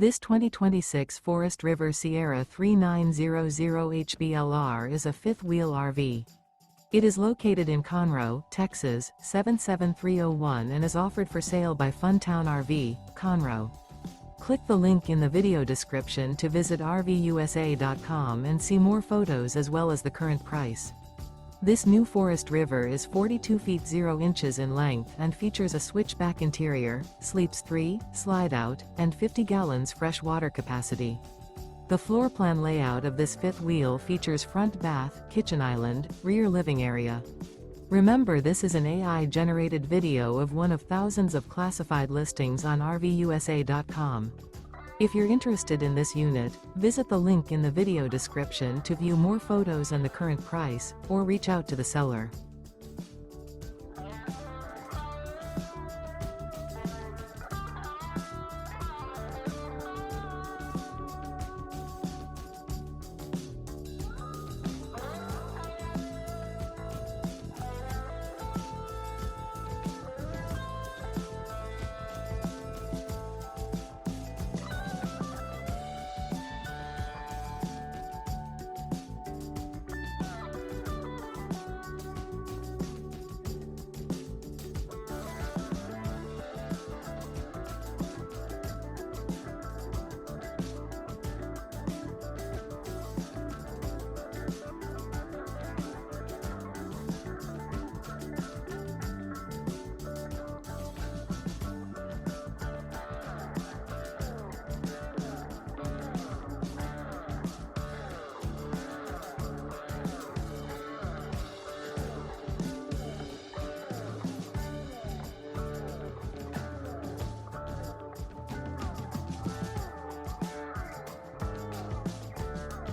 This 2026 Forest River Sierra 3900 HBLR is a fifth-wheel RV. It is located in Conroe, Texas, 77301 and is offered for sale by Funtown RV, Conroe. Click the link in the video description to visit RVUSA.com and see more photos as well as the current price. This new Forest River is 42 feet 0 inches in length and features a switchback interior, sleeps 3, slide-out, and 50 gallons fresh water capacity. The floor plan layout of this fifth wheel features front bath, kitchen island, rear living area. Remember, this is an AI-generated video of one of thousands of classified listings on RVUSA.com. If you're interested in this unit, visit the link in the video description to view more photos and the current price, or reach out to the seller.